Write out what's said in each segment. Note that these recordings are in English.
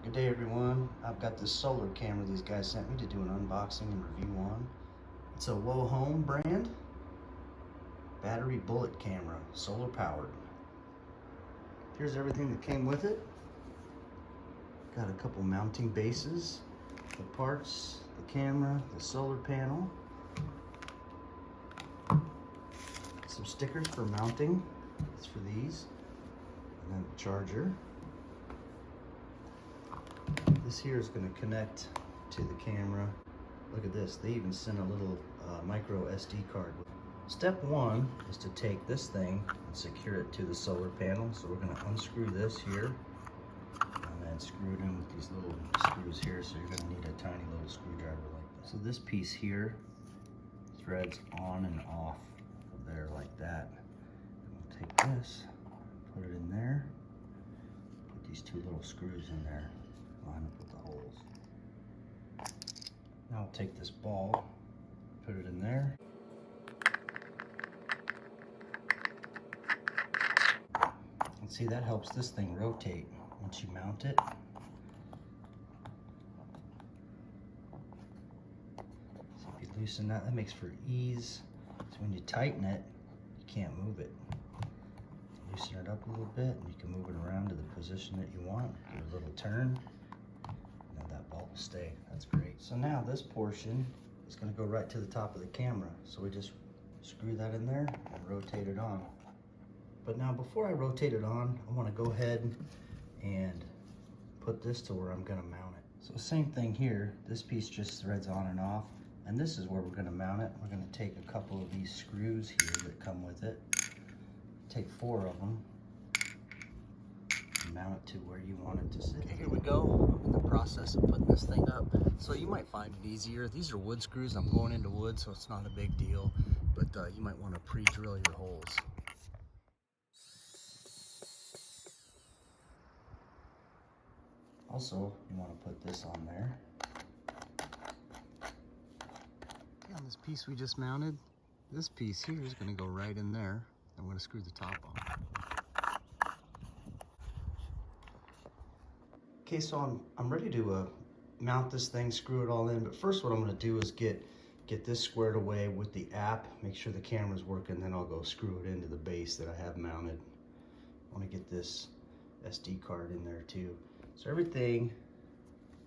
Good day everyone. I've got this solar camera these guys sent me to do an unboxing and review on. It's a Home brand battery bullet camera, solar powered. Here's everything that came with it. Got a couple mounting bases, the parts, the camera, the solar panel, some stickers for mounting. It's for these, and then the charger. This here is going to connect to the camera. Look at this, they even sent a little micro SD card. Step one is to take this thing and secure it to the solar panel. So we're going to unscrew this here and then screw it in with these little screws here. So you're going to need a tiny little screwdriver like this. So this piece here threads on and off of there like that. We'll take this, put it in there, put these two little screws in there, line up with the holes. Now I'll take this ball, put it in there. And see, that helps this thing rotate once you mount it. So if you loosen that makes for ease. So when you tighten it, you can't move it. Loosen it up a little bit and you can move it around to the position that you want. Give it a little turn. That ball will stay. That's great. So now this portion is going to go right to the top of the camera. So we just screw that in there and rotate it on. But now before I rotate it on, I want to go ahead and put this to where I'm going to mount it. So same thing here. This piece just threads on and off. And this is where we're going to mount it. We're going to take a couple of these screws here that come with it. Take 4 of them. Mount it to where you want it to sit. Okay, here we go. I'm in the process of putting this thing up. So you might find it easier. These are wood screws. I'm going into wood, so it's not a big deal. But you might want to pre-drill your holes. Also, you want to put this on there. Okay, on this piece we just mounted, this piece here is going to go right in there. I'm going to screw the top on. Okay, so I'm ready to mount this thing, screw it all in, but first what I'm going to do is get this squared away with the app, make sure the camera's working, then I'll go screw it into the base that I have mounted. I want to get this SD card in there too. So everything,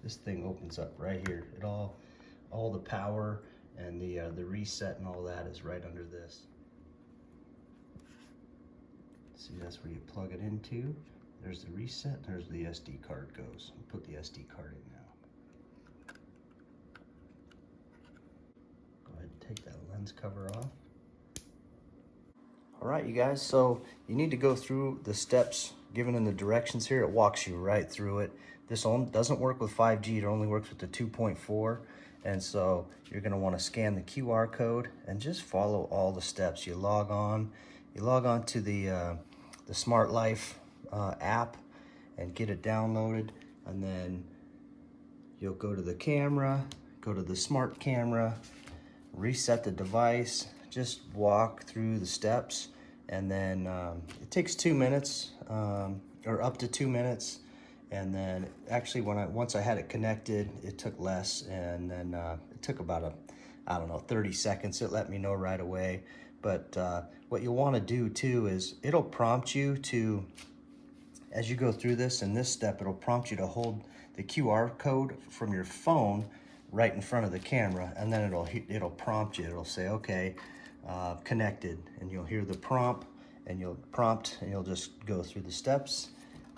this thing opens up right here. It all the power and the reset and all that is right under this. See, that's where you plug it into. There's the reset, there's the SD card goes. I'll put the SD card in now. Go ahead and take that lens cover off. All right, you guys, so you need to go through the steps given in the directions here. It walks you right through it. This doesn't work with 5G, it only works with the 2.4. And so you're gonna wanna scan the QR code and just follow all the steps. You log on to the Smart Life app and get it downloaded, and then you'll go to the camera, go to the smart camera, reset the device, just walk through the steps, and then it takes 2 minutes or up to 2 minutes. And then actually once I had it connected, it took less, and then it took about 30 seconds. It let me know right away. But what you'll want to do too is it'll prompt you to, as you go through this, in this step, it'll prompt you to hold the QR code from your phone right in front of the camera, and then it'll prompt you. It'll say, okay, connected, and you'll hear the prompt, and you'll just go through the steps.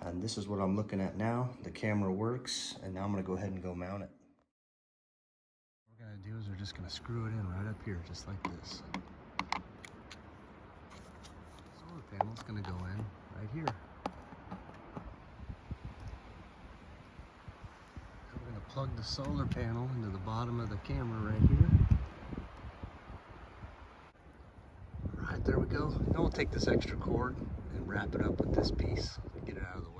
And this is what I'm looking at now. The camera works, and now I'm gonna go ahead and go mount it. What we're gonna do is we're just gonna screw it in right up here, just like this. Solar panel's gonna go in right here. We're gonna plug the solar panel into the bottom of the camera right here. All right, there we go. Now we'll take this extra cord and wrap it up with this piece and get it out of the way.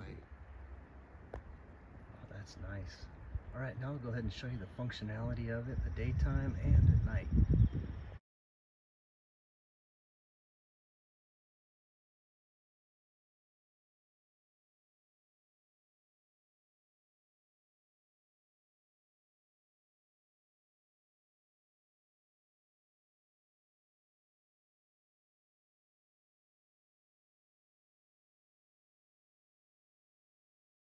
Oh, that's nice. All right, now I'll go ahead and show you the functionality of it, the daytime and at night.